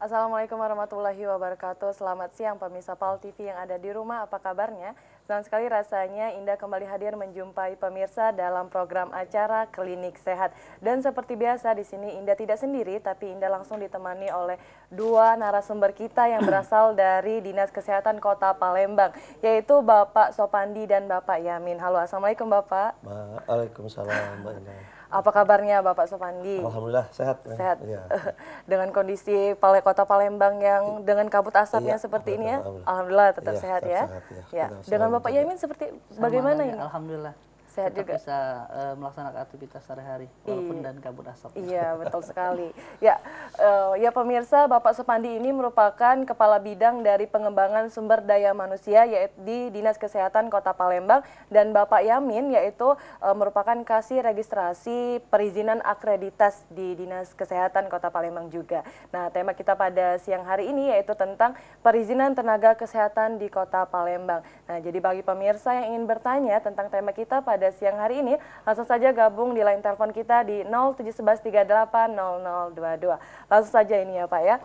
Assalamualaikum warahmatullahi wabarakatuh. Selamat siang pemirsa PAL TV yang ada di rumah, apa kabarnya? Senang sekali rasanya Indah kembali hadir menjumpai pemirsa dalam program acara Klinik Sehat. Dan seperti biasa di sini Indah tidak sendiri, tapi Indah langsung ditemani oleh dua narasumber kita yang berasal dari Dinas Kesehatan Kota Palembang, yaitu Bapak Sopandi dan Bapak Yamin. Halo, Assalamualaikum Bapak. Waalaikumsalam Mbak Indah. Apa kabarnya Bapak Sopandi? Alhamdulillah sehat. Sehat. Ya. Dengan kondisi Kota Palembang yang dengan kabut asapnya seperti ini ya, alhamdulillah tetap sehat ya. Sehat, Ya. Dengan Bapak Yamin seperti bagaimana ini? Alhamdulillah. Sehat Tetap juga. bisa melaksanakan aktivitas sehari-hari walaupun dan kabut asap. Iya, betul sekali. Ya, ya pemirsa, Bapak Supandi ini merupakan Kepala Bidang dari Pengembangan Sumber Daya Manusia yaitu di Dinas Kesehatan Kota Palembang, dan Bapak Yamin yaitu merupakan Kasih Registrasi Perizinan Akreditas di Dinas Kesehatan Kota Palembang juga. Nah, tema kita pada siang hari ini yaitu tentang perizinan tenaga kesehatan di Kota Palembang. Nah, jadi bagi pemirsa yang ingin bertanya tentang tema kita pada siang hari ini, langsung saja gabung di line telepon kita di 0711380022. Langsung saja ini ya Pak ya.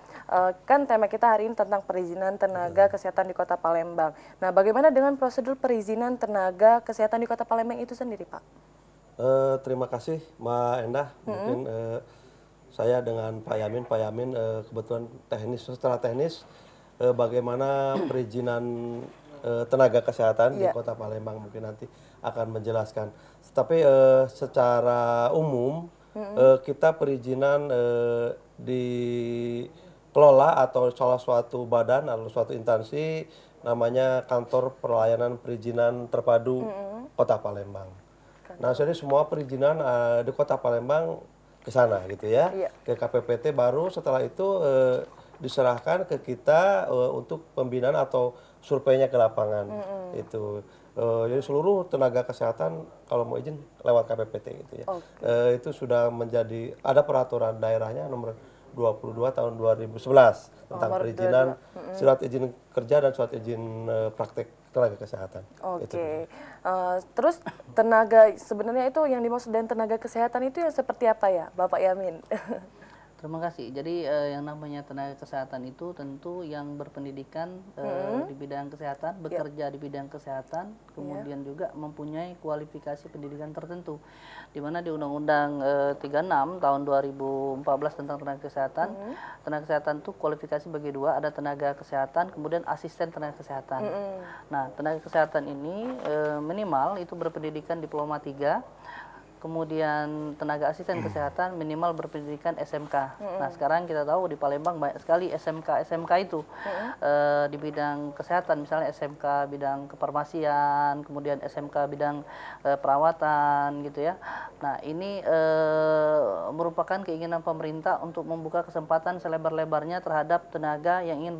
Kan tema kita hari ini tentang perizinan tenaga kesehatan di Kota Palembang. Nah, bagaimana dengan prosedur perizinan tenaga kesehatan di Kota Palembang itu sendiri Pak? Terima kasih Mbak Endah. Mungkin saya dengan Pak Yamin kebetulan secara teknis bagaimana perizinan tenaga kesehatan di Kota Palembang mungkin nanti akan menjelaskan. Tapi secara umum kita perizinan dikelola atau salah suatu badan atau suatu instansi namanya Kantor Pelayanan Perizinan Terpadu Kota Palembang. Nah, jadi semua perizinan di Kota Palembang ke sana gitu ya, ke KPPT, baru setelah itu diserahkan ke kita untuk pembinaan atau surveinya ke lapangan. Itu jadi seluruh tenaga kesehatan kalau mau izin lewat KPPT gitu ya. Itu sudah menjadi, ada peraturan daerahnya nomor 22 tahun 2011 tentang perizinan surat izin kerja dan surat izin praktek tenaga kesehatan. Oke. Terus tenaga, sebenarnya itu yang dimaksud dengan tenaga kesehatan itu yang seperti apa ya Bapak Yamin? Terima kasih. Jadi yang namanya tenaga kesehatan itu tentu yang berpendidikan di bidang kesehatan, bekerja di bidang kesehatan, kemudian juga mempunyai kualifikasi pendidikan tertentu. Di mana di Undang-Undang 36 tahun 2014 tentang tenaga kesehatan itu kualifikasi bagi dua, ada tenaga kesehatan, kemudian asisten tenaga kesehatan. Nah, tenaga kesehatan ini minimal itu berpendidikan diploma 3. Kemudian tenaga asisten kesehatan minimal berpendidikan SMK. Nah, sekarang kita tahu di Palembang banyak sekali SMK itu di bidang kesehatan, misalnya SMK bidang kefarmasian, kemudian SMK bidang perawatan gitu ya. Nah, ini merupakan keinginan pemerintah untuk membuka kesempatan selebar-lebarnya terhadap tenaga yang ingin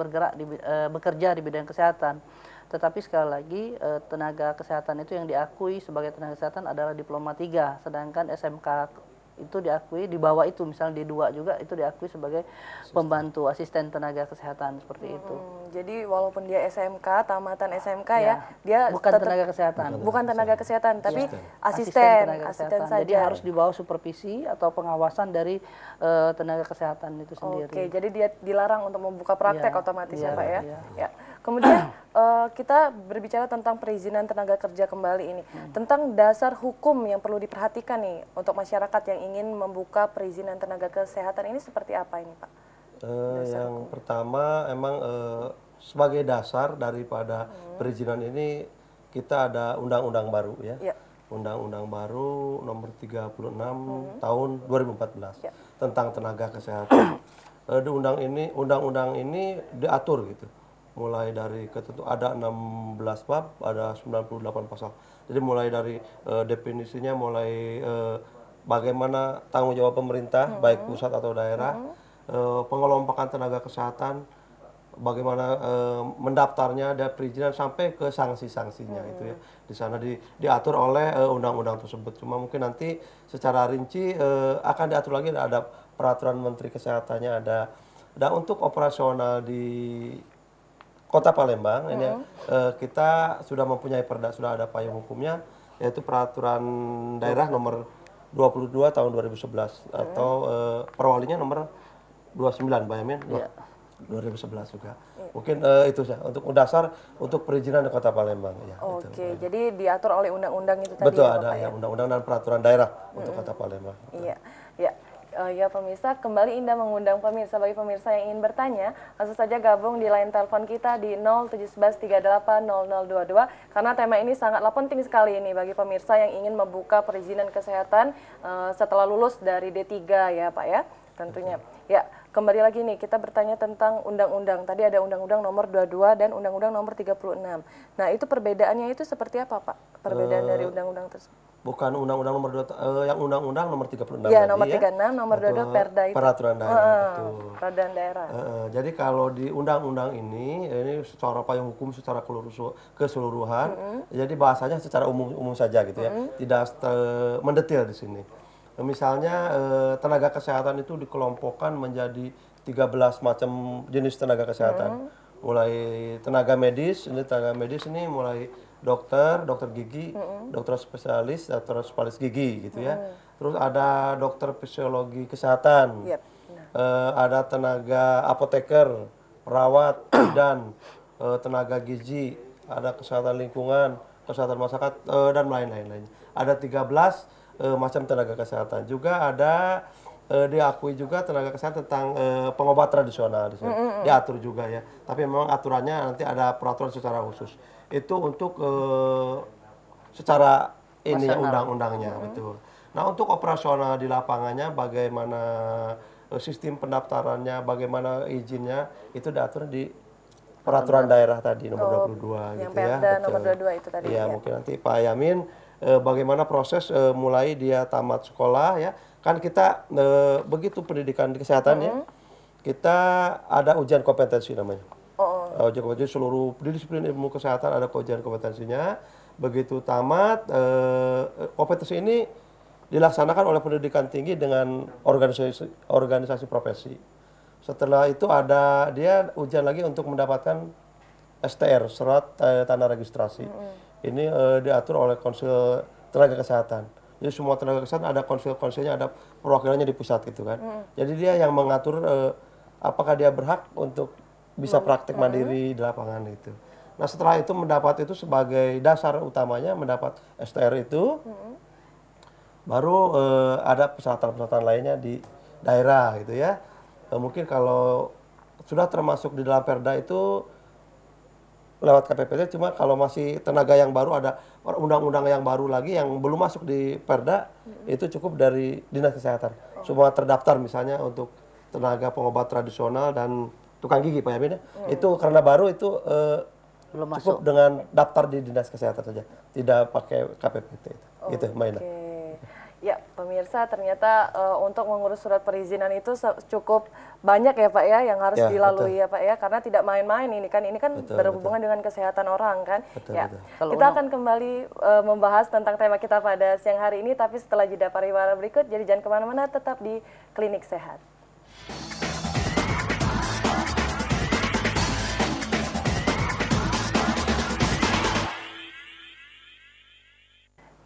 bekerja di bidang kesehatan. Tetapi sekali lagi tenaga kesehatan itu yang diakui sebagai tenaga kesehatan adalah diploma 3, sedangkan SMK itu diakui di bawah itu, misalnya D2 juga itu diakui sebagai pembantu asisten tenaga kesehatan seperti itu. Jadi walaupun dia SMK, tamatan SMK ya, dia bukan tetap tenaga kesehatan. Bukan tenaga kesehatan, tapi Asisten tenaga asisten kesehatan. saja. Jadi harus di bawah supervisi atau pengawasan dari tenaga kesehatan itu sendiri. Oke, jadi dia dilarang untuk membuka praktek otomatis ya Pak ya. Ya. Kemudian kita berbicara tentang perizinan tenaga kerja kembali ini, tentang dasar hukum yang perlu diperhatikan nih untuk masyarakat yang ingin membuka perizinan tenaga kesehatan ini seperti apa ini Pak? Yang pertama emang sebagai dasar daripada perizinan ini kita ada undang-undang baru ya. Undang-undang baru nomor 36 tahun 2014 tentang tenaga kesehatan. Di undang-undang ini diatur gitu. Mulai dari ada 16 bab, ada 98 pasal. Jadi mulai dari definisinya, mulai bagaimana tanggung jawab pemerintah baik pusat atau daerah, pengelompokan tenaga kesehatan, bagaimana mendaftarnya, ada perizinan sampai ke sanksi-sanksinya itu ya. Di sana diatur oleh undang-undang tersebut. Cuma mungkin nanti secara rinci akan diatur lagi, ada peraturan Menteri Kesehatannya ada. Dan untuk operasional di Kota Palembang ini kita sudah mempunyai sudah ada payung hukumnya, yaitu peraturan daerah nomor 22 tahun 2011 atau perwalinya nomor 29 Mbak Yamin. 2011 juga. Mungkin itu saja untuk dasar untuk perizinan di Kota Palembang ya. Oke, jadi diatur oleh undang-undang itu tadi Betul, ya, ada Bapak, ya undang-undang dan peraturan daerah untuk Kota Palembang. Iya, ya. Ya pemirsa, kembali Indah mengundang pemirsa. Bagi pemirsa yang ingin bertanya, langsung saja gabung di line telepon kita di 0711380022 karena tema ini sangatlah penting sekali ini bagi pemirsa yang ingin membuka perizinan kesehatan setelah lulus dari D3 ya Pak ya, tentunya. Ya, kembali lagi nih kita bertanya tentang undang-undang. Tadi ada Undang-Undang Nomor 22 dan Undang-Undang Nomor 36. Nah, itu perbedaannya itu seperti apa Pak? Perbedaan dari undang-undang tersebut? Bukan undang-undang nomor 2, yang undang-undang nomor 36 Ya, tadi nomor ya. 36, nomor 22 Perda itu. Peraturan daerah, betul. Peraturan daerah. Jadi kalau di undang-undang ini secara payung hukum secara keseluruhan, jadi bahasanya secara umum saja gitu ya, tidak mendetil di sini. Misalnya tenaga kesehatan itu dikelompokkan menjadi 13 macam jenis tenaga kesehatan. Mulai tenaga medis ini mulai dokter gigi, dokter spesialis gigi gitu ya. Terus ada dokter fisiologi kesehatan. Yep. Ada tenaga apoteker, perawat, dan tenaga gizi, ada kesehatan lingkungan, kesehatan masyarakat, dan lain-lain. Ada 13 macam tenaga kesehatan. Juga ada diakui juga tenaga kesehatan tentang pengobat tradisional di sini. Diatur juga ya. Tapi memang aturannya nanti ada peraturan secara khusus. Itu untuk secara ini undang-undangnya, betul. Nah, untuk operasional di lapangannya bagaimana sistem pendaftarannya, bagaimana izinnya itu diatur di peraturan daerah tadi nomor 22 yang gitu ya. Perda nomor 22 itu tadi. Iya, mungkin nanti Pak Yamin bagaimana proses mulai dia tamat sekolah ya. Kan kita begitu pendidikan di kesehatan ya. Kita ada ujian kompetensi namanya. Ujian kompetensi seluruh disiplin ilmu kesehatan ada ujian kompetensinya. Begitu tamat kompetensi ini dilaksanakan oleh pendidikan tinggi dengan organisasi profesi. Setelah itu ada dia ujian lagi untuk mendapatkan STR, surat tanda registrasi. Ini diatur oleh Konsil Tenaga Kesehatan. Jadi semua tenaga kesehatan ada konsil-konsilnya, ada perwakilannya di pusat gitu kan. Jadi dia yang mengatur apakah dia berhak untuk bisa praktek mandiri di lapangan itu. Nah, setelah itu mendapat itu sebagai dasar utamanya mendapat STR itu. Baru ada persyaratan-persyaratan lainnya di daerah gitu ya. Mungkin kalau sudah termasuk di dalam Perda itu lewat KPPT, cuma kalau masih tenaga yang baru ada undang-undang yang baru lagi yang belum masuk di Perda, itu cukup dari Dinas Kesehatan. Semua terdaftar misalnya untuk tenaga pengobat tradisional dan tukang gigi Pak Yamin ya. Itu karena baru itu Belum cukup dengan daftar di Dinas Kesehatan saja, tidak pakai KPPT itu. Gitu, Maina. Ya, pemirsa ternyata untuk mengurus surat perizinan itu cukup banyak ya Pak ya yang harus dilalui ya Pak ya, karena tidak main-main ini kan berhubungan dengan kesehatan orang kan. Kita akan kembali membahas tentang tema kita pada siang hari ini, tapi setelah jeda pariwara berikut, jadi jangan kemana-mana, tetap di Klinik Sehat.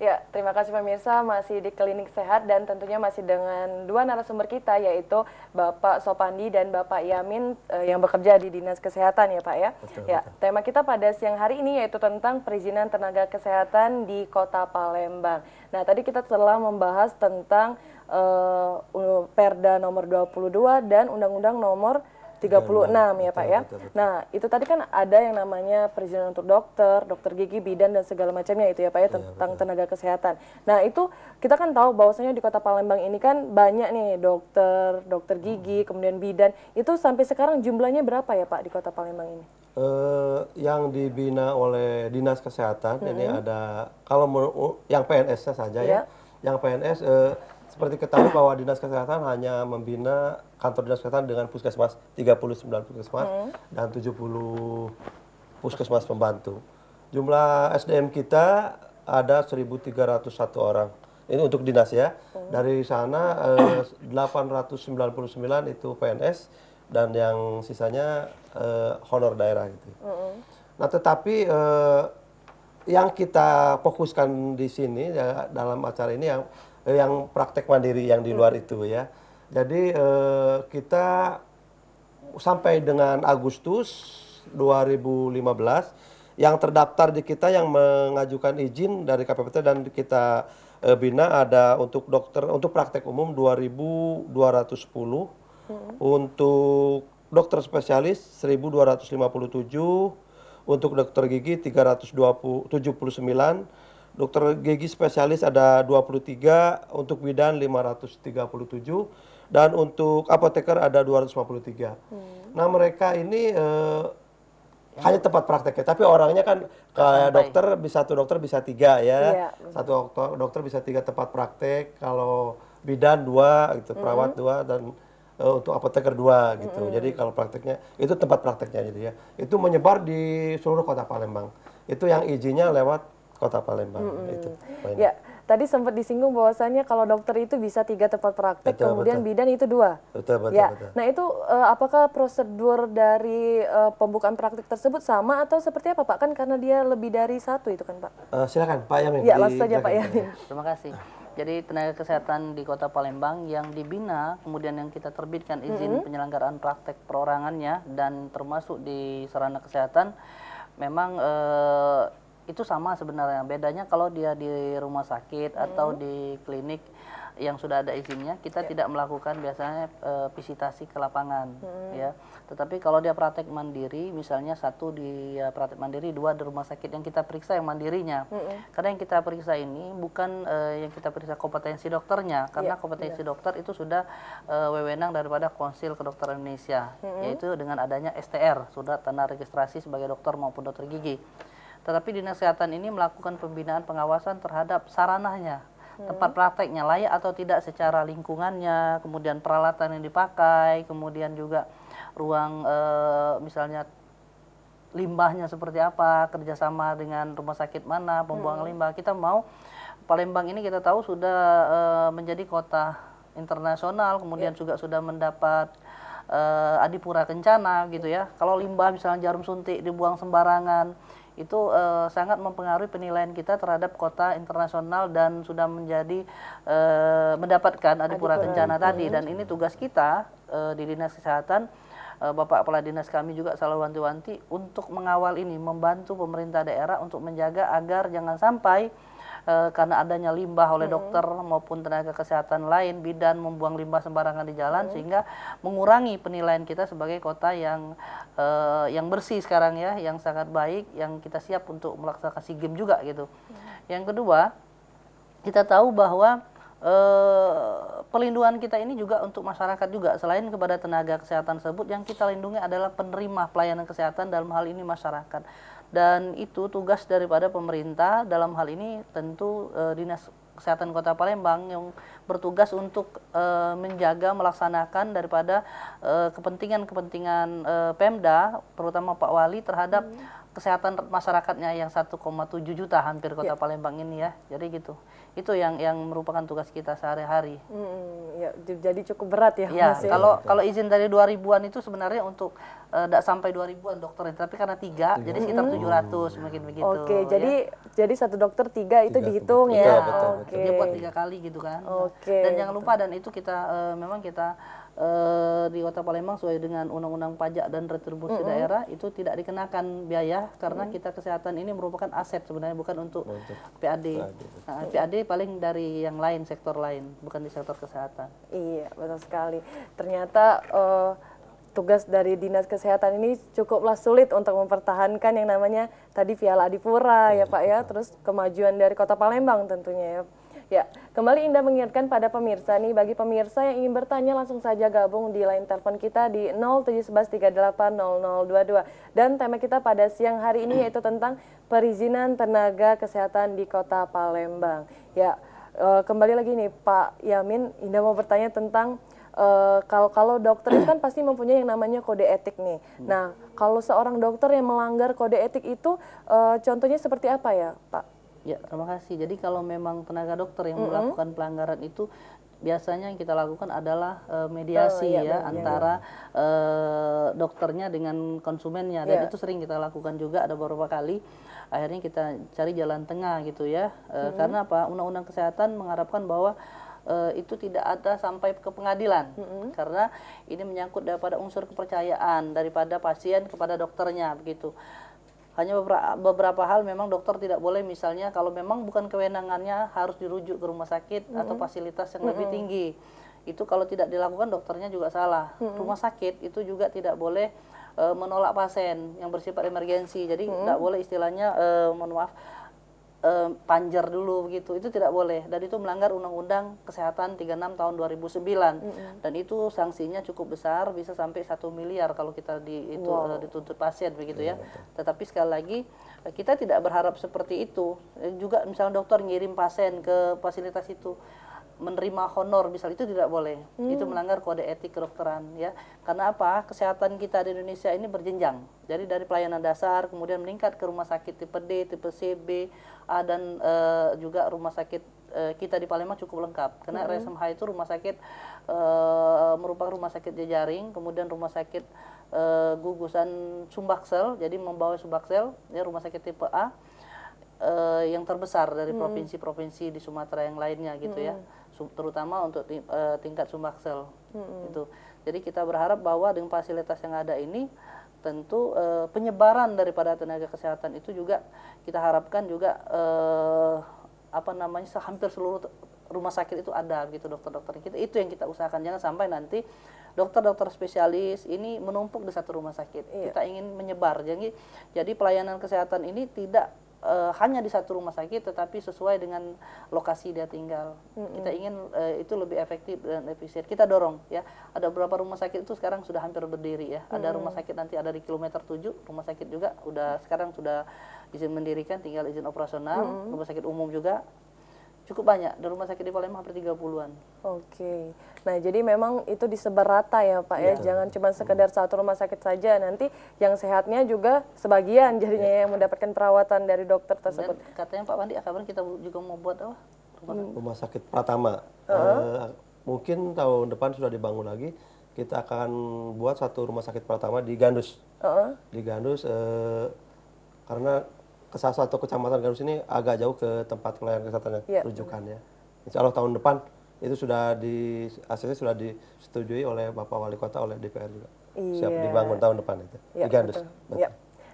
Ya, terima kasih pemirsa, masih di Klinik Sehat dan tentunya masih dengan dua narasumber kita, yaitu Bapak Sopandi dan Bapak Yamin yang bekerja di Dinas Kesehatan ya Pak ya. Tema kita pada siang hari ini yaitu tentang perizinan tenaga kesehatan di Kota Palembang. Nah, tadi kita telah membahas tentang Perda nomor 22 dan Undang-Undang nomor 36 ya Pak ya. Nah, itu tadi kan ada yang namanya perizinan untuk dokter gigi, bidan dan segala macamnya itu ya Pak ya, tentang tenaga kesehatan. Nah, itu kita kan tahu bahwasanya di Kota Palembang ini kan banyak nih dokter gigi, kemudian bidan. Itu sampai sekarang jumlahnya berapa ya Pak di Kota Palembang ini? Yang dibina oleh Dinas Kesehatan ini ada, kalau yang PNS-nya saja ya. Yang PNS seperti ketahui bahwa Dinas Kesehatan hanya membina kantor Dinas Kesehatan dengan puskesmas, 39 puskesmas dan 70 puskesmas pembantu. Jumlah SDM kita ada 1.301 orang. Ini untuk dinas ya. Dari sana 899 itu PNS dan yang sisanya honor daerah gitu. Nah, tetapi yang kita fokuskan di sini ya, dalam acara ini yang praktek mandiri yang di luar itu ya. Jadi kita sampai dengan Agustus 2015 yang terdaftar di kita yang mengajukan izin dari KPPT dan kita bina ada untuk dokter untuk praktek umum 2.210, untuk dokter spesialis 1.257, untuk dokter gigi 379, dokter gigi spesialis ada 23, untuk bidan 537, dan untuk apoteker ada 253. Nah mereka ini hanya tempat prakteknya, tapi orangnya kan kayak dokter satu dokter bisa 3 ya, satu dokter bisa 3 tempat praktek, kalau bidan 2 gitu, perawat 2, dan untuk apoteker 2 gitu. Jadi kalau prakteknya itu tempat prakteknya jadi ya, itu menyebar di seluruh kota Palembang. Itu yang izinnya lewat kota Palembang itu. Ya, tadi sempat disinggung bahwasannya kalau dokter itu bisa 3 tempat praktek, kemudian bidan itu 2. Betul. Nah itu apakah prosedur dari pembukaan praktek tersebut sama atau seperti apa Pak? Kan karena dia lebih dari 1 itu kan Pak? Silakan Pak Yamin. Ya langsung saja Pak Yamin. Terima kasih. Jadi tenaga kesehatan di Kota Palembang yang dibina, kemudian yang kita terbitkan izin penyelenggaraan praktek perorangannya dan termasuk di sarana kesehatan, memang itu sama sebenarnya. Bedanya kalau dia di rumah sakit atau di klinik yang sudah ada izinnya, kita tidak melakukan biasanya visitasi ke lapangan, ya. Tetapi kalau dia praktek mandiri, misalnya 1 di praktek mandiri, 2 di rumah sakit, yang kita periksa yang mandirinya. Karena yang kita periksa ini bukan yang kita periksa kompetensi dokternya, karena kompetensi dokter itu sudah wewenang daripada Konsil Kedokteran Indonesia, yaitu dengan adanya STR, sudah tanda registrasi sebagai dokter maupun dokter gigi. Tetapi Dinas Kesehatan ini melakukan pembinaan pengawasan terhadap sarananya, tempat prakteknya layak atau tidak secara lingkungannya, kemudian peralatan yang dipakai, kemudian juga ruang misalnya limbahnya seperti apa, kerjasama dengan rumah sakit mana, pembuangan limbah. Kita mau Palembang ini kita tahu sudah menjadi kota internasional, kemudian juga sudah mendapat Adipura Kencana gitu ya. Kalau limbah misalnya jarum suntik dibuang sembarangan, itu sangat mempengaruhi penilaian kita terhadap kota internasional dan sudah menjadi mendapatkan Adipura Kencana tadi. Dan ini tugas kita di Dinas Kesehatan, Bapak Kepala Dinas kami juga selalu wanti-wanti untuk mengawal ini, membantu pemerintah daerah untuk menjaga agar jangan sampai karena adanya limbah oleh dokter maupun tenaga kesehatan lain, bidan membuang limbah sembarangan di jalan, sehingga mengurangi penilaian kita sebagai kota yang bersih sekarang ya, yang sangat baik, yang kita siap untuk melaksanakan SEA Games juga gitu. Yang kedua, kita tahu bahwa pelindungan kita ini juga untuk masyarakat juga, selain kepada tenaga kesehatan tersebut, yang kita lindungi adalah penerima pelayanan kesehatan, dalam hal ini masyarakat. Dan itu tugas daripada pemerintah, dalam hal ini tentu Dinas Kesehatan Kota Palembang yang bertugas untuk menjaga, melaksanakan daripada kepentingan-kepentingan Pemda, terutama Pak Wali terhadap kesehatan masyarakatnya yang 1,7 juta hampir Kota Palembang ini ya. Jadi gitu. Itu yang merupakan tugas kita sehari-hari. Ya, jadi cukup berat ya, ya Mas. Kalau izin dari 2000-an itu sebenarnya untuk tidak sampai 2000-an dokter, tapi karena 3 jadi sekitar 700 mungkin begitu. Oke, ya. jadi 1 dokter 3 itu dihitung betul. ya. Betul. Dia buat 3 kali gitu kan. Dan jangan lupa, dan itu kita memang kita di Kota Palembang sesuai dengan Undang-Undang Pajak dan Retribusi Daerah itu tidak dikenakan biaya karena kita kesehatan ini merupakan aset sebenarnya, bukan untuk PAD. Nah, PAD paling dari yang lain, sektor lain, bukan di sektor kesehatan. Iya, betul sekali. Ternyata tugas dari Dinas Kesehatan ini cukuplah sulit untuk mempertahankan yang namanya tadi Piala Adipura ya Pak ya, terus kemajuan dari Kota Palembang tentunya ya. Ya, kembali Indah mengingatkan pada pemirsa nih, bagi pemirsa yang ingin bertanya langsung saja gabung di line telepon kita di 0711380022. Dan tema kita pada siang hari ini yaitu tentang perizinan tenaga kesehatan di Kota Palembang. Ya, kembali lagi nih Pak Yamin, Indah mau bertanya tentang kalau dokter itu kan pasti mempunyai yang namanya kode etik nih. Nah, kalau seorang dokter yang melanggar kode etik itu contohnya seperti apa ya Pak? Ya, terima kasih. Jadi kalau memang tenaga dokter yang melakukan pelanggaran itu, biasanya yang kita lakukan adalah mediasi antara dokternya dengan konsumennya, dan itu sering kita lakukan juga, ada beberapa kali. Akhirnya kita cari jalan tengah gitu ya. Karena apa? Undang-Undang Kesehatan mengharapkan bahwa itu tidak ada sampai ke pengadilan, karena ini menyangkut daripada unsur kepercayaan daripada pasien kepada dokternya begitu. Hanya beberapa hal memang dokter tidak boleh, misalnya kalau memang bukan kewenangannya harus dirujuk ke rumah sakit atau fasilitas yang lebih tinggi. Itu kalau tidak dilakukan dokternya juga salah. Rumah sakit itu juga tidak boleh menolak pasien yang bersifat emergensi. Jadi tidak boleh istilahnya mohon maaf panjer dulu begitu, itu tidak boleh, dan itu melanggar Undang-Undang Kesehatan 36 tahun 2009 dan itu sanksinya cukup besar, bisa sampai 1 miliar kalau kita dituntut pasien begitu ya. Tetapi sekali lagi kita tidak berharap seperti itu juga, misalnya dokter ngirim pasien ke fasilitas itu menerima honor misal, itu tidak boleh. Itu melanggar kode etik kedokteran ya. Karena apa? Kesehatan kita di Indonesia ini berjenjang. Jadi dari pelayanan dasar kemudian meningkat ke rumah sakit tipe D, tipe C, B, A, dan juga rumah sakit kita di Palembang cukup lengkap. Karena RSMH itu rumah sakit merupakan rumah sakit jejaring, kemudian rumah sakit gugusan Sumbaksel, jadi membawa Sumbaksel ya, rumah sakit tipe A yang terbesar dari provinsi-provinsi di Sumatera yang lainnya gitu ya, terutama untuk tingkat Sumbaksel itu. Jadi kita berharap bahwa dengan fasilitas yang ada ini tentu penyebaran daripada tenaga kesehatan itu juga kita harapkan juga hampir seluruh rumah sakit itu ada gitu dokter-dokter kita. Itu yang kita usahakan, jangan sampai nanti dokter-dokter spesialis ini menumpuk di satu rumah sakit. Kita ingin menyebar, jadi pelayanan kesehatan ini tidak hanya di satu rumah sakit, tetapi sesuai dengan lokasi dia tinggal. Kita ingin itu lebih efektif dan efisien. Kita dorong ya. Ada beberapa rumah sakit itu sekarang sudah hampir berdiri ya. Ada rumah sakit nanti ada di kilometer 7, rumah sakit juga sekarang sudah izin mendirikan, tinggal izin operasional. Rumah sakit umum juga cukup banyak. Di rumah sakit di Palembang hampir 30-an. Oke. Nah, jadi memang itu disebar rata ya, Pak ya. Jangan cuma sekedar satu rumah sakit saja, nanti yang sehatnya juga sebagian jadinya yang mendapatkan perawatan dari dokter tersebut. Dan katanya Pak Pandi, kapan kita juga mau buat apa? Rumah sakit Pratama. Mungkin tahun depan sudah dibangun lagi. Kita akan buat satu rumah sakit Pratama di Gandus. Di Gandus karena ke salah satu kecamatan Gandus ini agak jauh ke tempat pelayanan kesehatan yang rujukan ya. Insya Allah tahun depan itu sudah ACC sudah disetujui oleh Bapak Wali Kota, oleh DPR juga. Siap dibangun tahun depan itu di Gandus.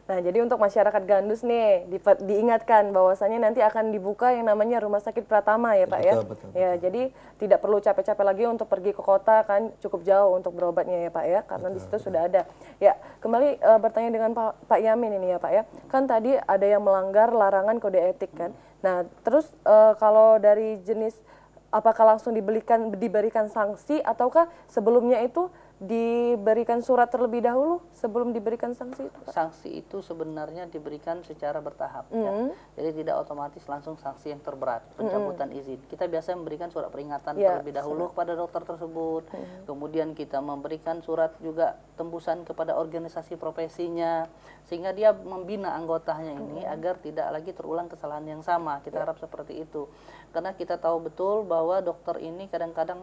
Nah, jadi untuk masyarakat Gandus nih diingatkan bahwasannya nanti akan dibuka yang namanya Rumah Sakit Pratama ya, Pak ya. Betul. Ya, jadi tidak perlu capek-capek lagi untuk pergi ke kota, kan cukup jauh untuk berobatnya ya, Pak ya, karena di situ sudah ada. Ya, kembali bertanya dengan Pak Yamin ini ya, Pak ya. Kan tadi ada yang melanggar larangan kode etik kan. Nah, terus kalau dari jenis apakah langsung diberikan sanksi ataukah sebelumnya itu diberikan surat terlebih dahulu sebelum diberikan sanksi itu, Pak? Sanksi itu sebenarnya diberikan secara bertahap ya. Jadi tidak otomatis langsung sanksi yang terberat, pencabutan izin. Kita biasa memberikan surat peringatan terlebih dahulu kepada dokter tersebut. Kemudian kita memberikan surat juga tembusan kepada organisasi profesinya, sehingga dia membina anggotanya ini agar tidak lagi terulang kesalahan yang sama. Kita harap seperti itu. Karena kita tahu betul bahwa dokter ini kadang-kadang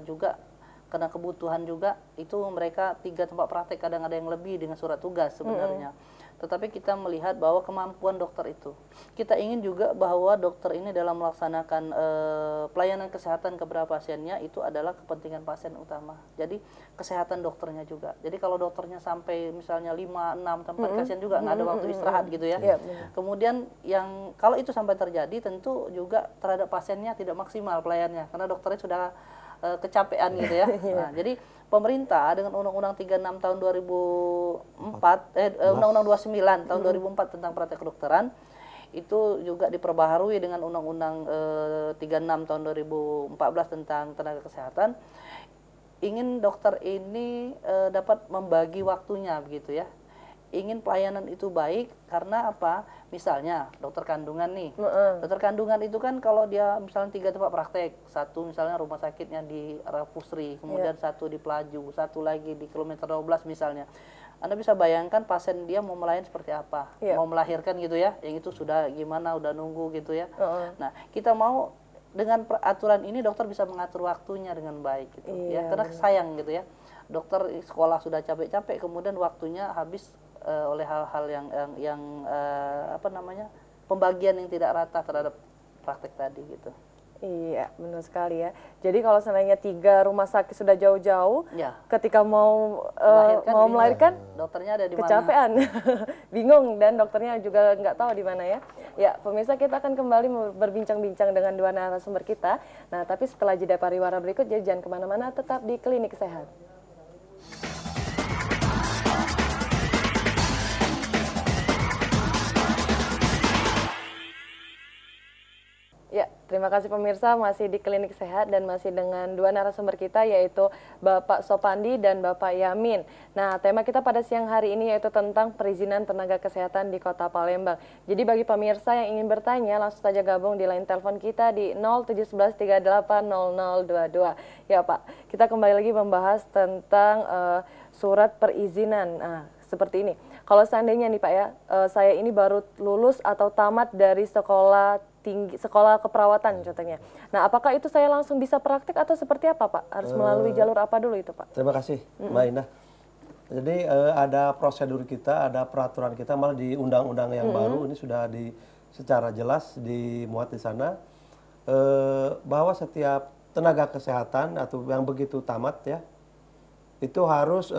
juga karena kebutuhan juga itu mereka 3 tempat praktek, kadang ada yang lebih dengan surat tugas sebenarnya. Tetapi kita melihat bahwa kemampuan dokter itu, kita ingin juga bahwa dokter ini dalam melaksanakan pelayanan kesehatan kepada pasiennya itu adalah kepentingan pasien utama. Jadi kesehatan dokternya juga. Jadi kalau dokternya sampai misalnya 5-6 tempat pasien juga nggak ada waktu istirahat gitu ya. Kemudian yang kalau itu sampai terjadi tentu juga terhadap pasiennya tidak maksimal pelayanannya karena dokternya sudah kecapean gitu ya. Nah, jadi pemerintah dengan Undang-Undang 36 tahun 2004, Undang-Undang 29 tahun 2004 tentang praktek kedokteran itu juga diperbaharui dengan Undang-Undang 36 tahun 2014 tentang tenaga kesehatan. Ingin dokter ini dapat membagi waktunya begitu ya. Ingin pelayanan itu baik karena apa? Misalnya dokter kandungan nih. Dokter kandungan itu kan kalau dia misalnya 3 tempat praktek, satu misalnya rumah sakitnya di Pusri, kemudian satu di Pelaju, satu lagi di kilometer 12 misalnya. Anda bisa bayangkan pasien dia mau melayani seperti apa, mau melahirkan gitu ya, yang itu sudah gimana, udah nunggu gitu ya. Nah, kita mau dengan aturan ini dokter bisa mengatur waktunya dengan baik gitu ya, karena sayang gitu ya. Dokter sekolah sudah capek-capek, kemudian waktunya habis oleh hal-hal yang pembagian yang tidak rata terhadap praktek tadi gitu. Iya, benar sekali ya. Jadi kalau seandainya 3 rumah sakit sudah jauh-jauh, Ya. ketika mau Bingung. melahirkan, Dokternya ada di mana? kecapean, bingung, dan dokternya juga nggak tahu di mana ya. Ya, pemirsa, kita akan kembali berbincang-bincang dengan 2 narasumber kita. Nah, tapi setelah jeda pariwara berikut, jadi jangan kemana-mana, tetap di Klinik Sehat. Ya, terima kasih pemirsa, masih di Klinik Sehat dan masih dengan 2 narasumber kita, yaitu Bapak Sopandi dan Bapak Yamin. Nah, tema kita pada siang hari ini yaitu tentang perizinan tenaga kesehatan di Kota Palembang. Jadi bagi pemirsa yang ingin bertanya, langsung saja gabung di line telepon kita di 0711380022. Ya Pak, kita kembali lagi membahas tentang surat perizinan. Nah, seperti ini. Kalau seandainya nih Pak ya, saya ini baru lulus atau tamat dari sekolah keperawatan contohnya. Nah, apakah itu saya langsung bisa praktik atau seperti apa Pak? Harus melalui jalur apa dulu itu Pak? Terima kasih Mbak Indah. Jadi ada prosedur kita, ada peraturan kita, malah di undang-undang yang baru ini sudah secara jelas dimuat di sana bahwa setiap tenaga kesehatan atau yang begitu tamat ya, itu harus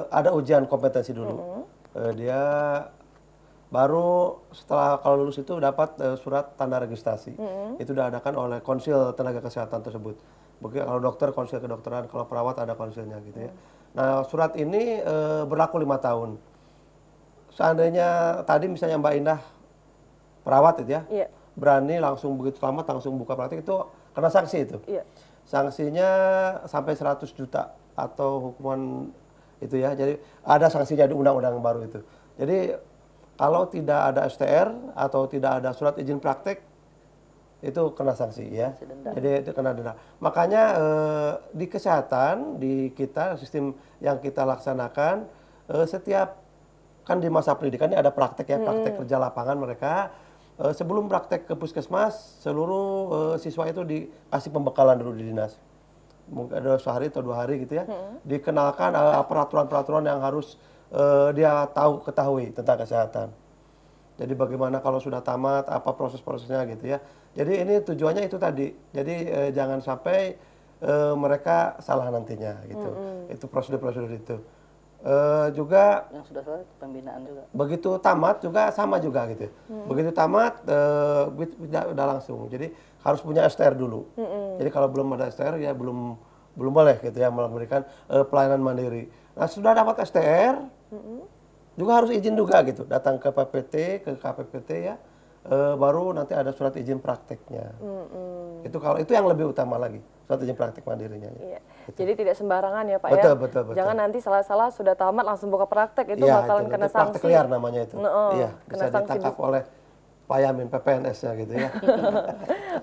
ada ujian kompetensi dulu. Dia baru setelah kalau lulus itu dapat surat tanda registrasi. Itu diadakan oleh konsil tenaga kesehatan tersebut. Begitu kalau dokter konsil kedokteran, kalau perawat ada konsilnya gitu ya. Nah, surat ini berlaku 5 tahun. Seandainya tadi misalnya Mbak Indah perawat itu ya, berani langsung begitu tamat langsung buka praktik, itu kena sanksi itu. Sanksinya sampai 100 juta atau hukuman itu ya. Jadi ada sanksinya di undang-undang baru itu. Jadi kalau tidak ada STR atau tidak ada surat izin praktek, itu kena sanksi ya. Jadi itu kena denda. Makanya di kesehatan di kita sistem yang kita laksanakan setiap kan di masa pendidikan ini ada praktek ya, praktek kerja lapangan mereka. Sebelum praktek ke puskesmas, seluruh siswa itu dikasih pembekalan dulu di dinas. Mungkin ada sehari atau 2 hari gitu ya. Dikenalkan peraturan-peraturan yang harus dia ketahui tentang kesehatan. Jadi bagaimana kalau sudah tamat, apa proses-prosesnya gitu ya. Jadi ini tujuannya itu tadi. Jadi jangan sampai mereka salah nantinya gitu. Itu prosedur-prosedur itu. Juga yang sudah selesai pembinaan juga. Begitu tamat juga sama juga gitu. Begitu tamat udah langsung. Jadi harus punya STR dulu. Jadi kalau belum ada STR ya belum boleh gitu ya memberikan pelayanan mandiri. Nah, sudah dapat STR juga harus izin juga gitu. Datang ke PPT, ke KPPT ya. Baru nanti ada surat izin prakteknya. Itu yang lebih utama lagi, surat izin praktek mandirinya. Iya. Gitu. Jadi tidak sembarangan ya Pak betul, ya. Betul. Jangan nanti salah-salah sudah tamat langsung buka praktek, itu ya, bakalan kena sanksi. Praktek liar namanya itu. Iya, bisa ditangkap oleh Pak Yamin, PPNS-nya gitu ya.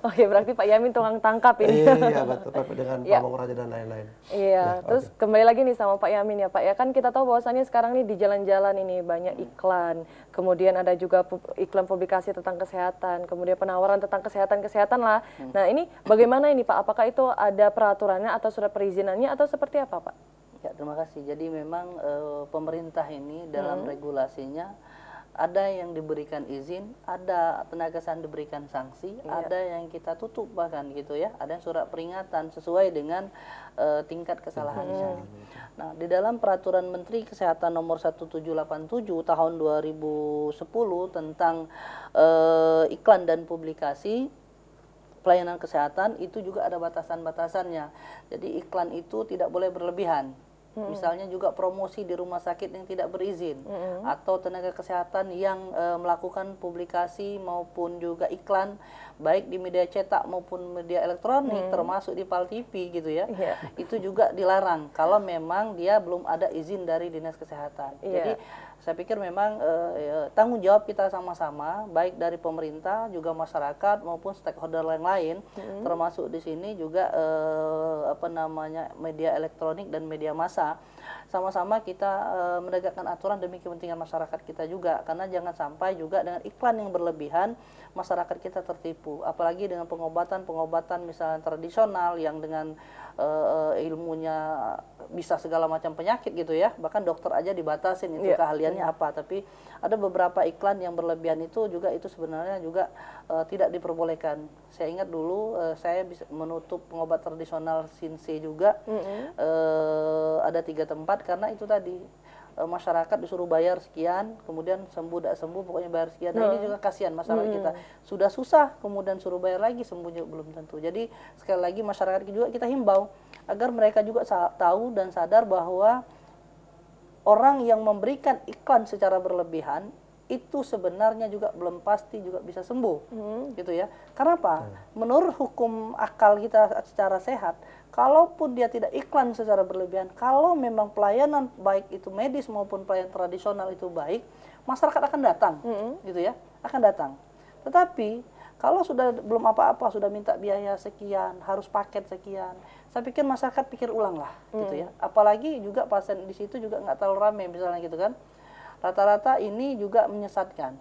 Oke, berarti Pak Yamin tukang tangkap ini. Iya, betul. Dengan Pamong Raja dan lain-lain. Iya, terus kembali lagi nih sama Pak Yamin ya Pak. Ya kan kita tahu bahwasannya sekarang nih di jalan-jalan ini banyak iklan. Kemudian ada juga iklan publikasi tentang kesehatan. Kemudian penawaran tentang kesehatan lah. Nah ini bagaimana ini Pak? Apakah itu ada peraturannya atau surat perizinannya atau seperti apa Pak? Ya, terima kasih. Jadi memang pemerintah ini dalam regulasinya ada yang diberikan izin, ada tenaga kesehatan diberikan sanksi, ada yang kita tutup bahkan gitu ya, ada yang surat peringatan sesuai dengan tingkat kesalahannya. Nah, di dalam Peraturan Menteri Kesehatan Nomor 1787 Tahun 2010 tentang iklan dan publikasi pelayanan kesehatan itu juga ada batasan-batasannya. Jadi iklan itu tidak boleh berlebihan. Misalnya juga promosi di rumah sakit yang tidak berizin atau tenaga kesehatan yang melakukan publikasi maupun juga iklan baik di media cetak maupun media elektronik termasuk di PAL TV gitu ya. Itu juga dilarang kalau memang dia belum ada izin dari Dinas Kesehatan. Jadi saya pikir memang tanggung jawab kita sama-sama baik dari pemerintah juga masyarakat maupun stakeholder yang lain termasuk di sini juga media elektronik dan media massa rasa sama-sama kita menegakkan aturan demi kepentingan masyarakat kita juga, karena jangan sampai juga dengan iklan yang berlebihan masyarakat kita tertipu, apalagi dengan pengobatan misalnya tradisional yang dengan ilmunya bisa segala macam penyakit gitu ya, bahkan dokter aja dibatasin itu keahliannya apa, tapi ada beberapa iklan yang berlebihan itu juga itu sebenarnya juga tidak diperbolehkan. Saya ingat dulu saya bisa menutup pengobat tradisional Sinse juga, ada 3 tempat karena itu tadi masyarakat disuruh bayar sekian, kemudian sembuh tidak sembuh pokoknya bayar sekian. Nah, ini juga kasihan masyarakat kita. Sudah susah, kemudian suruh bayar lagi, sembuh juga belum tentu. Jadi sekali lagi masyarakat juga kita himbau agar mereka juga tahu dan sadar bahwa orang yang memberikan iklan secara berlebihan itu sebenarnya juga belum pasti juga bisa sembuh, gitu ya. Karena apa? Menurut hukum akal kita secara sehat, kalaupun dia tidak iklan secara berlebihan, kalau memang pelayanan baik itu medis maupun pelayanan tradisional itu baik, masyarakat akan datang, gitu ya, akan datang. Tetapi kalau sudah belum apa-apa, sudah minta biaya sekian, harus paket sekian, saya pikir masyarakat pikir ulang lah, gitu ya. Apalagi juga pasien di situ juga nggak terlalu ramai, misalnya gitu kan. Rata-rata ini juga menyesatkan.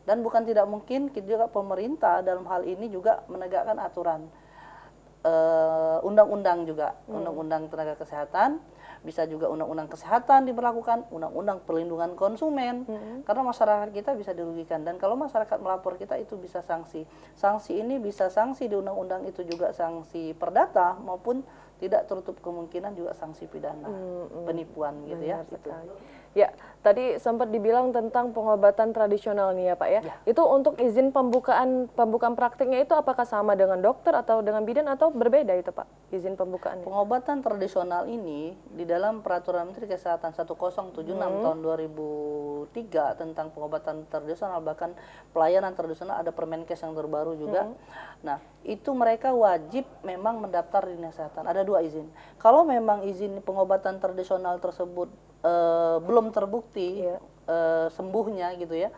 Dan bukan tidak mungkin juga pemerintah dalam hal ini juga menegakkan aturan. Undang-undang juga, undang-undang tenaga kesehatan, bisa juga undang-undang kesehatan diberlakukan, undang-undang perlindungan konsumen, karena masyarakat kita bisa dirugikan. Dan kalau masyarakat melapor kita itu bisa sanksi. Sanksi ini bisa sanksi di undang-undang itu juga sanksi perdata maupun tidak tertutup kemungkinan juga sanksi pidana, penipuan gitu ya. Gitu. Ya, tadi sempat dibilang tentang pengobatan tradisional nih ya Pak ya. Itu untuk izin pembukaan praktiknya itu apakah sama dengan dokter atau dengan bidan atau berbeda itu Pak izin pembukaannya? Pengobatan tradisional ini di dalam Peraturan Menteri Kesehatan 1076 tahun 2003 tentang pengobatan tradisional, bahkan pelayanan tradisional ada Permenkes yang terbaru juga. Nah, itu mereka wajib memang mendaftar di Dinas Kesehatan. Ada 2 izin. Kalau memang izin pengobatan tradisional tersebut belum terbukti sembuhnya gitu ya,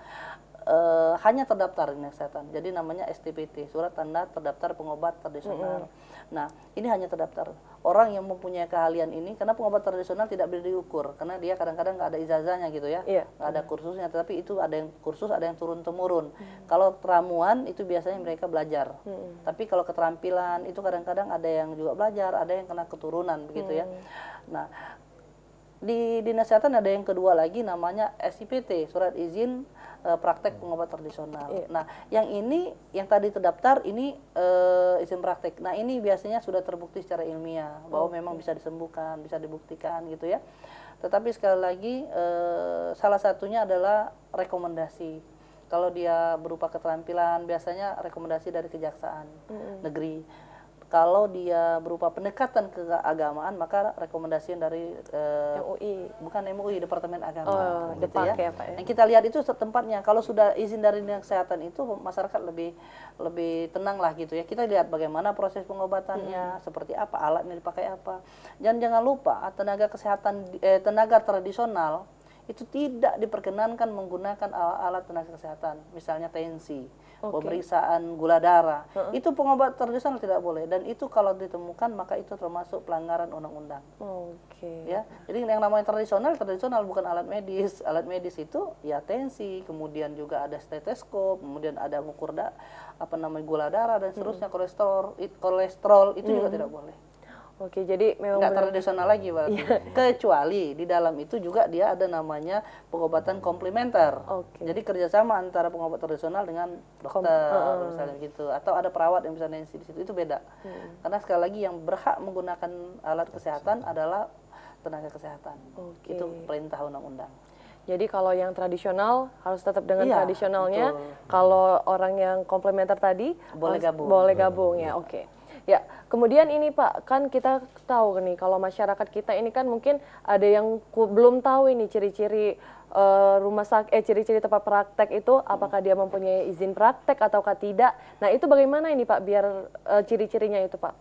hanya terdaftar di Dinas Kesehatan. Jadi namanya STPT, surat tanda terdaftar pengobat tradisional. Nah, ini hanya terdaftar. Orang yang mempunyai keahlian ini, karena pengobat tradisional tidak bisa diukur, karena dia kadang-kadang nggak ada ijazahnya gitu ya, nggak ada kursusnya, tapi itu ada yang kursus, ada yang turun-temurun. Kalau ramuan itu biasanya mereka belajar, tapi kalau keterampilan itu kadang-kadang ada yang juga belajar, ada yang kena keturunan begitu ya. Nah, di Dinas Kesehatan ada yang kedua lagi namanya SIPT, surat izin praktek pengobat tradisional. Nah, yang ini yang tadi terdaftar ini izin praktek. Nah, ini biasanya sudah terbukti secara ilmiah bahwa memang bisa disembuhkan, bisa dibuktikan gitu ya. Tetapi sekali lagi salah satunya adalah rekomendasi. Kalau dia berupa keterampilan biasanya rekomendasi dari Kejaksaan Negeri. Kalau dia berupa pendekatan keagamaan, maka rekomendasi dari MUI. Bukan MUI, Departemen Agama. Gitu ya. Pak, ya. Yang kita lihat itu tempatnya. Kalau sudah izin dari Dinas Kesehatan itu masyarakat lebih tenang lah gitu ya. Kita lihat bagaimana proses pengobatannya, seperti apa alatnya dipakai apa. Jangan lupa tenaga kesehatan tenaga tradisional itu tidak diperkenankan menggunakan alat tenaga kesehatan, misalnya tensi, pemeriksaan gula darah. Itu pengobat tradisional tidak boleh, dan itu kalau ditemukan maka itu termasuk pelanggaran undang-undang. Ya, jadi yang namanya tradisional bukan alat medis. Alat medis itu ya tensi, kemudian juga ada stetoskop, kemudian ada ukur gula darah dan seterusnya, kolesterol itu juga tidak boleh. Jadi memang nggak tradisional lagi berarti. Kecuali di dalam itu juga dia ada namanya pengobatan komplementer. Jadi kerjasama antara pengobat tradisional dengan dokter misalnya gitu, atau ada perawat yang bisa nensi di situ, itu beda. Karena sekali lagi yang berhak menggunakan alat kesehatan adalah tenaga kesehatan. Itu perintah undang-undang. Jadi kalau yang tradisional harus tetap dengan tradisionalnya. Kalau orang yang komplementer tadi boleh gabung ya. Ya, kemudian ini Pak, kan kita tahu nih kalau masyarakat kita ini kan mungkin ada yang belum tahu ini ciri-ciri ciri-ciri tempat praktek itu, apakah dia mempunyai izin praktek ataukah tidak. Nah, itu bagaimana ini Pak biar ciri-cirinya itu Pak?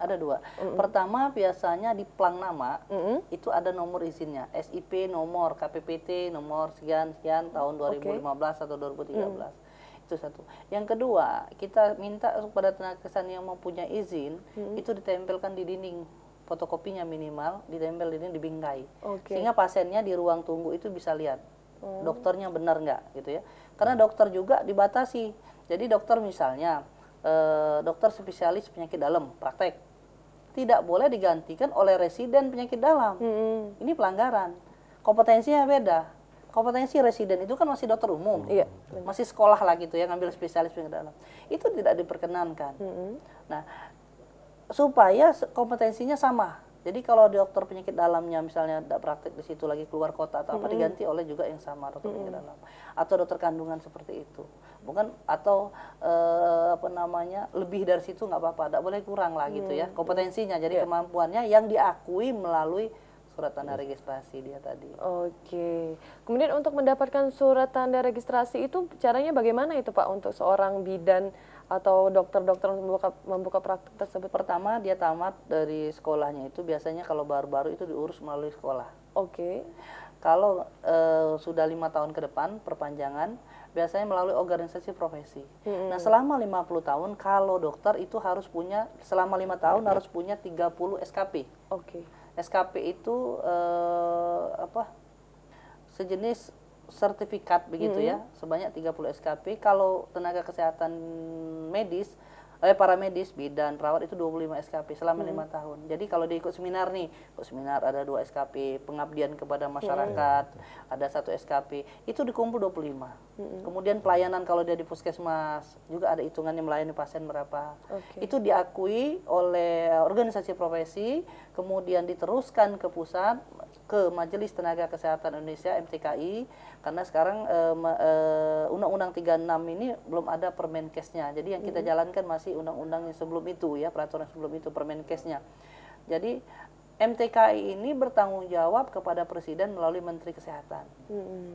Ada 2. Pertama, biasanya di plang nama itu ada nomor izinnya, SIP nomor, KPPT nomor sekian-sekian tahun 2015 atau 2013. Itu satu. Yang kedua, kita minta kepada tenaga kesehatan yang mempunyai izin itu ditempelkan di dinding fotokopinya minimal ditempel ini di bingkai. Oke. Sehingga pasiennya di ruang tunggu itu bisa lihat dokternya benar nggak gitu ya. Karena dokter juga dibatasi. Jadi dokter misalnya dokter spesialis penyakit dalam praktek tidak boleh digantikan oleh residen penyakit dalam. Ini pelanggaran. Kompetensinya beda. Kompetensi residen itu kan masih dokter umum, Iya. masih sekolah lah gitu ya, ngambil spesialis penyakit dalam. Itu tidak diperkenankan. Nah, supaya kompetensinya sama. Jadi kalau dokter penyakit dalamnya misalnya tidak praktek di situ lagi keluar kota atau apa diganti oleh juga yang sama dokter penyakit dalam atau dokter kandungan seperti itu. Bukan atau apa namanya lebih dari situ nggak apa-apa, tidak boleh kurang lah gitu ya kompetensinya. Jadi kemampuannya yang diakui melalui surat tanda registrasi dia tadi. Oke. Kemudian untuk mendapatkan surat tanda registrasi itu caranya bagaimana itu Pak untuk seorang bidan atau dokter-dokter membuka praktek tersebut? Pertama dia tamat dari sekolahnya itu biasanya kalau baru-baru itu diurus melalui sekolah. Oke. Kalau sudah 5 tahun ke depan perpanjangan biasanya melalui organisasi profesi. Nah selama 50 tahun kalau dokter itu harus punya selama 5 tahun harus punya 30 SKP. Oke. SKP itu sejenis sertifikat begitu ya, sebanyak 30 SKP. Kalau tenaga kesehatan medis, para medis, bidan, perawat itu 25 SKP selama 5 tahun. Jadi kalau dia ikut seminar nih, ikut seminar ada 2 SKP, pengabdian kepada masyarakat, ada 1 SKP, itu dikumpul 25. Kemudian pelayanan kalau dia di puskesmas, juga ada hitungannya melayani pasien berapa. Itu diakui oleh organisasi profesi, kemudian diteruskan ke pusat, ke Majelis Tenaga Kesehatan Indonesia MTKI, karena sekarang Undang-Undang 36 ini belum ada Permenkesnya. Jadi yang kita jalankan masih undang-undang yang sebelum itu ya, peraturan sebelum itu Permenkesnya. Jadi MTKI ini bertanggung jawab kepada Presiden melalui Menteri Kesehatan.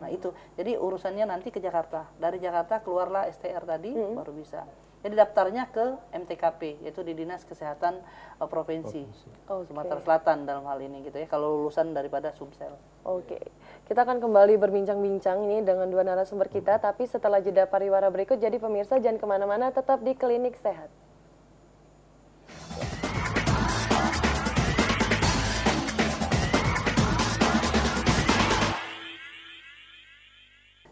Nah itu, jadi urusannya nanti ke Jakarta. Dari Jakarta keluarlah STR tadi, baru bisa. Jadi daftarnya ke MTKP, yaitu di Dinas Kesehatan Provinsi Sumatera Selatan dalam hal ini gitu ya. Kalau lulusan daripada Sumsel. Oke, kita akan kembali berbincang-bincang ini dengan dua narasumber kita, tapi setelah jeda pariwara berikut. Jadi pemirsa jangan kemana-mana, tetap di Klinik Sehat.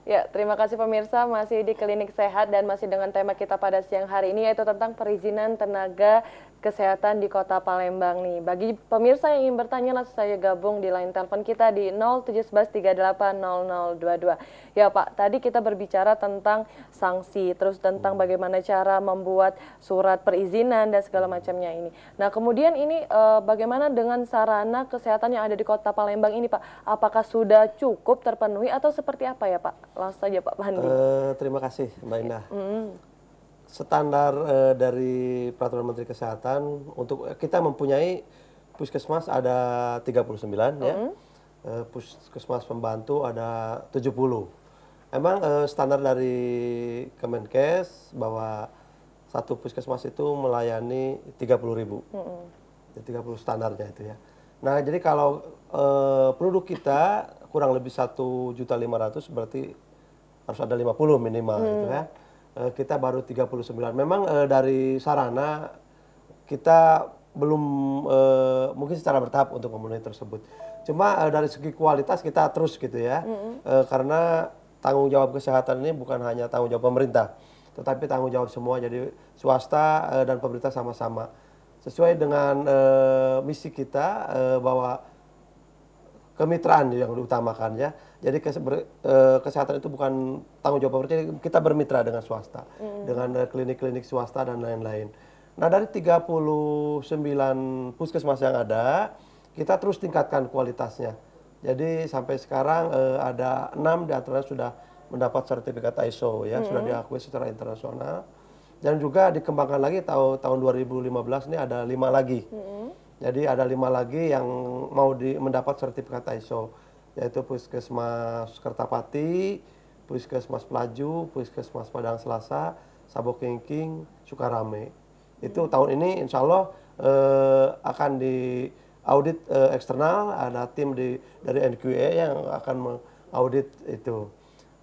Ya, terima kasih pemirsa, masih di Klinik Sehat dan masih dengan tema kita pada siang hari ini yaitu tentang perizinan tenaga kesehatan di Kota Palembang nih. Bagi pemirsa yang ingin bertanya langsung saja gabung di line telepon kita di 0711380022. Ya Pak, tadi kita berbicara tentang sanksi, terus tentang bagaimana cara membuat surat perizinan dan segala macamnya ini. Nah kemudian ini bagaimana dengan sarana kesehatan yang ada di Kota Palembang ini Pak? Apakah sudah cukup terpenuhi atau seperti apa ya Pak? Langsung saja Pak Pandi. Terima kasih Mbak Indah. Standar dari Peraturan Menteri Kesehatan untuk kita mempunyai puskesmas ada 39 ya. Puskesmas pembantu ada 70. Emang standar dari Kemenkes bahwa satu puskesmas itu melayani 30.000. 30 standarnya itu ya. Nah, jadi kalau penduduk kita kurang lebih 1.500.000 berarti harus ada 50 minimal gitu ya. Kita baru 39. Memang dari sarana kita belum mungkin secara bertahap untuk memenuhi tersebut. Cuma dari segi kualitas kita terus gitu ya. Karena tanggung jawab kesehatan ini bukan hanya tanggung jawab pemerintah, tetapi tanggung jawab semua. Jadi swasta dan pemerintah sama-sama. Sesuai dengan misi kita bahwa kemitraan yang diutamakan ya. Jadi kesehatan itu bukan tanggung jawab pemerintah, kita bermitra dengan swasta, dengan klinik-klinik swasta dan lain-lain. Nah dari 39 puskesmas yang ada, kita terus tingkatkan kualitasnya. Jadi sampai sekarang ada 6 di antaranya sudah mendapat sertifikat ISO ya, sudah diakui secara internasional. Dan juga dikembangkan lagi tahun 2015 ini ada 5 lagi. Jadi ada 5 lagi yang mau mendapat sertifikat ISO, yaitu Puskesmas Kertapati, Puskesmas Pelaju, Puskesmas Padang Selasa, Sabokingking, Sukarame. Itu tahun ini insya Allah akan diaudit eksternal, ada tim dari NQA yang akan mengaudit itu.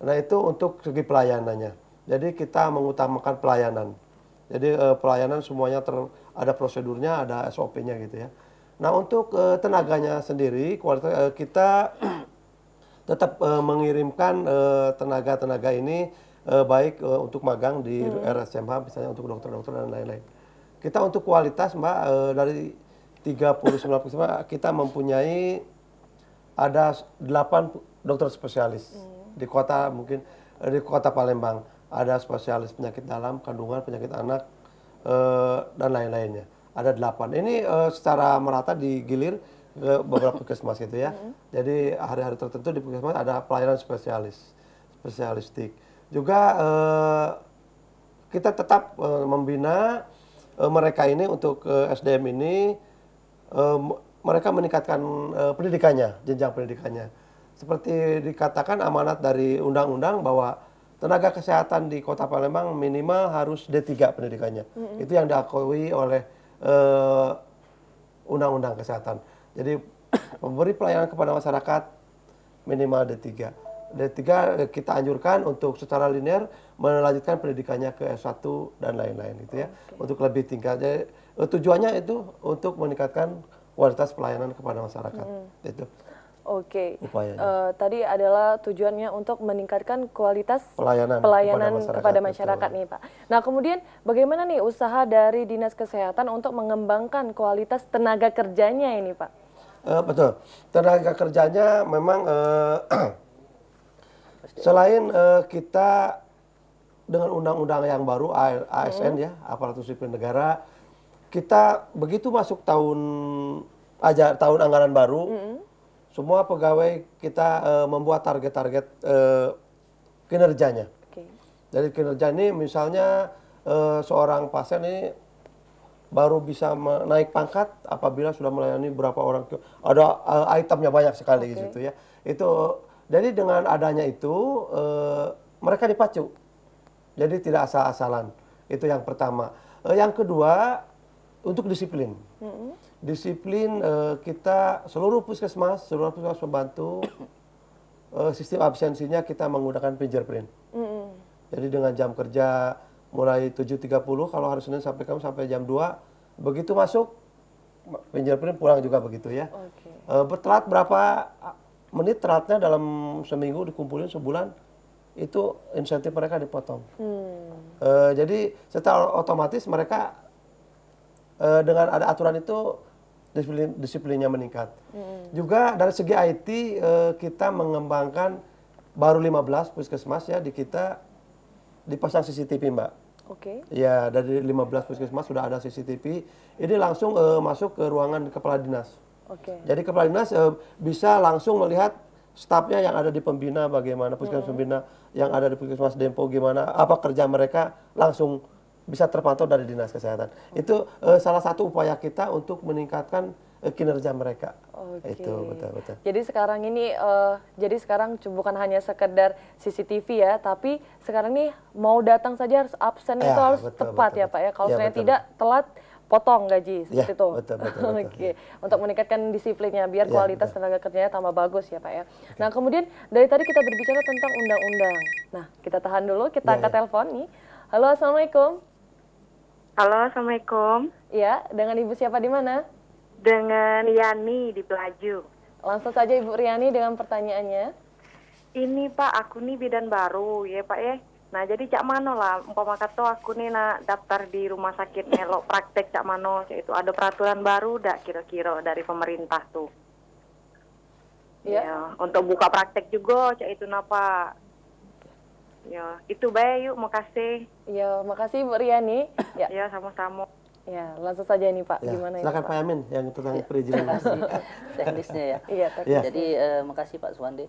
Nah itu untuk segi pelayanannya. Jadi kita mengutamakan pelayanan. Jadi pelayanan semuanya ada prosedurnya, ada SOP-nya gitu ya. Nah, untuk tenaganya sendiri, kualitas kita tetap mengirimkan tenaga-tenaga ini baik untuk magang di RSCMH, misalnya untuk dokter-dokter dan lain-lain. Kita untuk kualitas, Mbak, dari 39% kita mempunyai ada 8 dokter spesialis di kota, mungkin di kota Palembang. Ada spesialis penyakit dalam, kandungan, penyakit anak, dan lain-lainnya. Ada 8. Ini secara merata digilir ke beberapa puskesmas gitu ya. Jadi hari-hari tertentu di puskesmas ada pelayanan spesialistik. Juga kita tetap membina mereka ini untuk SDM ini, mereka meningkatkan pendidikannya, jenjang pendidikannya. Seperti dikatakan amanat dari undang-undang bahwa tenaga kesehatan di Kota Palembang minimal harus D3 pendidikannya. Itu yang diakui oleh undang-undang kesehatan. Jadi memberi pelayanan kepada masyarakat minimal D3. D3 kita anjurkan untuk secara linear melanjutkan pendidikannya ke S1 dan lain-lain gitu ya. Untuk lebih tingkat. Jadi, tujuannya itu untuk meningkatkan kualitas pelayanan kepada masyarakat. Itu. Oke. Upayanya. Tadi adalah tujuannya untuk meningkatkan kualitas Pelayanan kepada masyarakat nih, Pak. Nah, kemudian bagaimana nih usaha dari Dinas Kesehatan untuk mengembangkan kualitas tenaga kerjanya ini, Pak? Betul. Tenaga kerjanya memang selain kita dengan undang-undang yang baru ASN ya, aparatur sipil negara, kita begitu masuk tahun anggaran baru, semua pegawai kita membuat target-target kinerjanya. Jadi kinerja ini misalnya seorang pasien ini baru bisa naik pangkat apabila sudah melayani berapa orang, ada itemnya banyak sekali gitu ya. Itu jadi dengan adanya itu mereka dipacu. Jadi tidak asal-asalan. Itu yang pertama. Yang kedua untuk disiplin. Disiplin kita seluruh puskesmas membantu sistem absensinya kita menggunakan fingerprint. Jadi dengan jam kerja mulai 7.30 kalau hari Senin sampai Kamis sampai jam 2, begitu masuk fingerprint pulang juga begitu ya. Bertelat berapa menit telatnya dalam seminggu dikumpulin sebulan, itu insentif mereka dipotong. Jadi secara otomatis mereka dengan ada aturan itu disiplinnya meningkat. Juga dari segi IT kita mengembangkan baru 15 puskesmas ya di kita dipasang CCTV, Mbak. Ya, dari 15 puskesmas sudah ada CCTV. Ini langsung masuk ke ruangan kepala dinas. Jadi kepala dinas bisa langsung melihat stafnya yang ada di pembina bagaimana, puskesmas pembina yang ada di puskesmas Dempo gimana, apa kerja mereka langsung bisa terpantau dari dinas kesehatan. Itu salah satu upaya kita untuk meningkatkan kinerja mereka. Itu betul. Jadi sekarang ini bukan hanya sekedar CCTV ya, tapi sekarang ini mau datang saja harus absen itu harus tepat ya Pak ya. Kalau saya tidak telat potong gaji seperti itu. Betul. Untuk meningkatkan disiplinnya biar kualitas tenaga kerjanya tambah bagus ya Pak ya. Nah, kemudian dari tadi kita berbicara tentang undang-undang. Nah, kita tahan dulu, kita angkat telepon nih. Halo, Assalamualaikum. Halo, Assalamualaikum. Iya, dengan Ibu siapa di mana? Dengan Yani di Pelaju. Langsung saja Ibu Riani dengan pertanyaannya. Ini Pak, aku nih bidan baru ya Pak ya. Nah jadi cak mano lah, umpama kata aku nih nak daftar di rumah sakit melok praktek cak mano, itu ada peraturan baru dak kira-kira dari pemerintah tuh. Ya, untuk buka praktek juga cak itu napa. Ya, itu baik yuk, makasih. Ya, makasih Bu Riani. Ya, sama-sama. Ya, langsung saja nih Pak, gimana silakan Pak Yamin yang tentang perizinan. Teknisnya ya. Iya, teknis. Jadi makasih Pak Suwandi.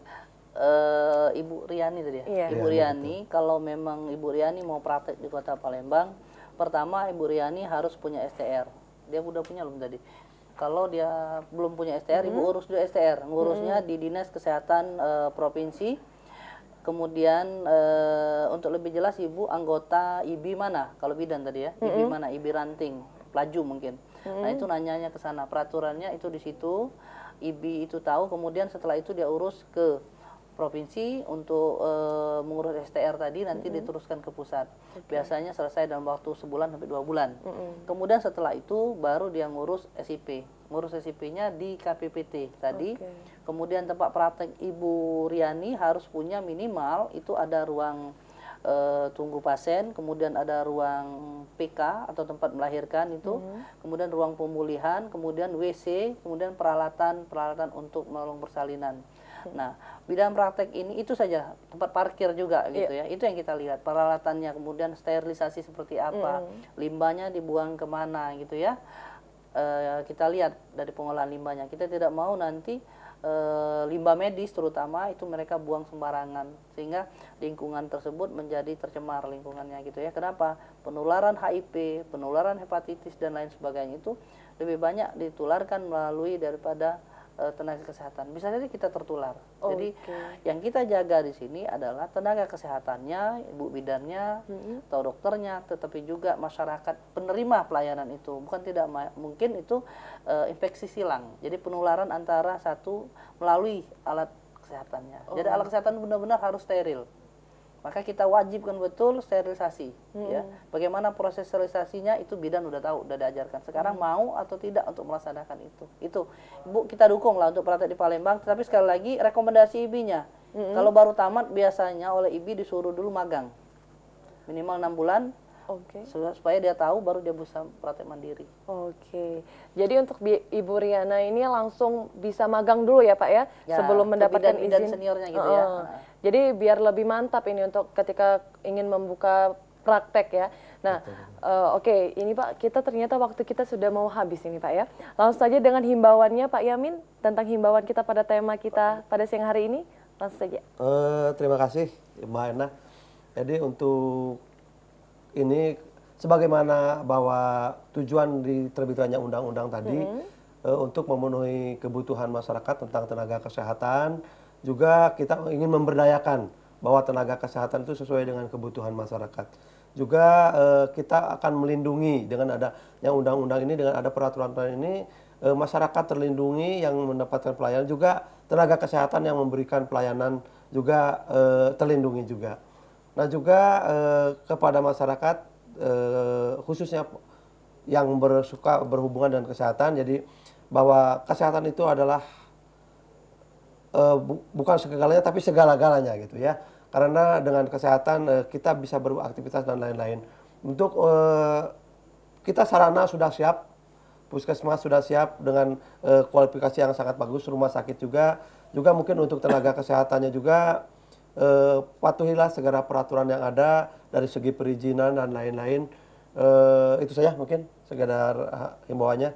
Ibu Riani tadi ya. Iya. Ibu Riani, kalau memang Ibu Riani mau praktek di Kota Palembang, pertama Ibu Riani harus punya STR. Dia udah punya belum tadi? Kalau dia belum punya STR, Ibu urus dulu STR. Ngurusnya di Dinas Kesehatan Provinsi. Kemudian untuk lebih jelas Ibu anggota IBI mana? Kalau bidan tadi ya, IBI mana? IBI Ranting, Pelaju mungkin. Nah itu nanyanya ke sana, peraturannya itu di situ, IBI itu tahu. Kemudian setelah itu dia urus ke provinsi untuk mengurus STR tadi, nanti diteruskan ke pusat. Biasanya selesai dalam waktu sebulan sampai 2 bulan. Kemudian setelah itu baru dia ngurus SIP. Ngurus SIP-nya di KPPT tadi. Kemudian tempat praktek Ibu Riani harus punya minimal itu ada ruang tunggu pasien, kemudian ada ruang PK atau tempat melahirkan itu, kemudian ruang pemulihan, kemudian WC, kemudian peralatan untuk menolong persalinan. Nah, bidang praktek ini itu saja, tempat parkir juga gitu ya. Itu yang kita lihat, peralatannya, kemudian sterilisasi seperti apa, limbahnya dibuang kemana gitu ya. Kita lihat dari pengolahan limbahnya. Kita tidak mau nanti limbah medis terutama itu mereka buang sembarangan sehingga lingkungan tersebut menjadi tercemar lingkungannya gitu ya. Kenapa? Penularan HIV, penularan hepatitis dan lain sebagainya itu lebih banyak ditularkan melalui daripada tenaga kesehatan. Bisa jadi kita tertular. Jadi yang kita jaga di sini adalah tenaga kesehatannya, ibu bidannya, atau dokternya, tetapi juga masyarakat penerima pelayanan itu. Bukan tidak mungkin itu infeksi silang. Jadi penularan antara satu melalui alat kesehatannya. Jadi alat kesehatan benar-benar harus steril. Maka kita wajibkan betul sterilisasi. Ya. Bagaimana proses sterilisasinya itu bidan udah tahu, udah diajarkan. Sekarang mau atau tidak untuk melaksanakan itu. Itu, Ibu kita dukung lah untuk praktek di Palembang. Tapi sekali lagi rekomendasi IBI-nya. Kalau baru tamat biasanya oleh IBI disuruh dulu magang. Minimal 6 bulan. Supaya dia tahu baru dia bisa praktek mandiri. Jadi untuk Ibu Riana ini langsung bisa magang dulu ya Pak ya, sebelum mendapatkan bidan izin seniornya gitu ya. Jadi biar lebih mantap ini untuk ketika ingin membuka praktek ya. Nah, ini Pak, kita ternyata waktu kita sudah mau habis ini Pak ya. Langsung saja dengan himbauannya Pak Yamin tentang himbauan kita pada tema kita pada siang hari ini, langsung saja. Terima kasih Mbak Ena. Jadi untuk ini sebagaimana bahwa tujuan diterbitkannya undang-undang tadi untuk memenuhi kebutuhan masyarakat tentang tenaga kesehatan, juga kita ingin memberdayakan bahwa tenaga kesehatan itu sesuai dengan kebutuhan masyarakat. Juga kita akan melindungi dengan adanya undang-undang ini, dengan ada peraturan ini, masyarakat terlindungi yang mendapatkan pelayanan, juga tenaga kesehatan yang memberikan pelayanan juga terlindungi juga. Nah juga kepada masyarakat khususnya yang berhubungan dengan kesehatan, jadi bahwa kesehatan itu adalah bukan segalanya tapi segala-galanya gitu ya. Karena dengan kesehatan kita bisa beraktivitas dan lain-lain. Untuk kita sarana sudah siap, puskesmas sudah siap dengan kualifikasi yang sangat bagus, rumah sakit juga mungkin untuk tenaga kesehatannya juga. Patuhilah segala peraturan yang ada dari segi perizinan dan lain-lain. Itu saja mungkin sekedar himbauannya.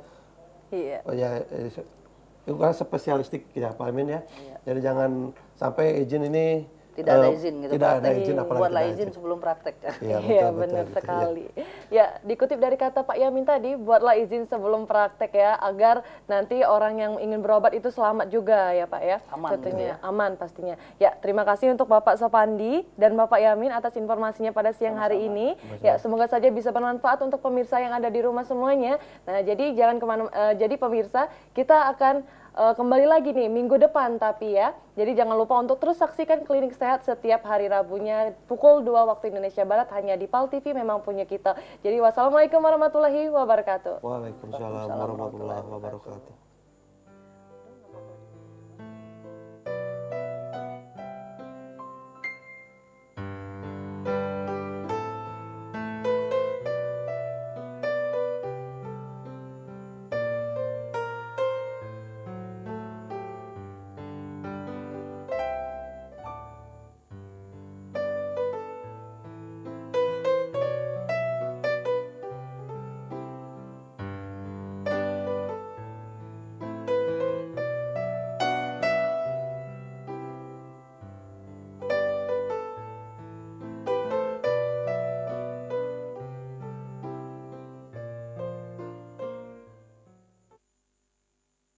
Itu kan spesialistik ya Pak Amin ya. Jadi jangan sampai izin ini tidak ada izin gitu. Tidak ada izin, apalagi buatlah tidak izin sebelum praktek. Iya benar sekali. Ya, dikutip dari kata Pak Yamin tadi, buatlah izin sebelum praktek ya, agar nanti orang yang ingin berobat itu selamat juga ya Pak ya. Aman. Tentunya aman pastinya. Ya, terima kasih untuk Bapak Sopandi dan Bapak Yamin atas informasinya pada siang hari ini. Ya, semoga saja bisa bermanfaat untuk pemirsa yang ada di rumah semuanya. Nah, jadi jangan jadi pemirsa, kita akan kembali lagi nih minggu depan tapi ya. Jadi jangan lupa untuk terus saksikan Klinik Sehat setiap hari Rabunya pukul 2 waktu Indonesia Barat hanya di PAL TV, memang punya kita. Jadi wassalamualaikum warahmatullahi wabarakatuh. Waalaikumsalam warahmatullahi wabarakatuh.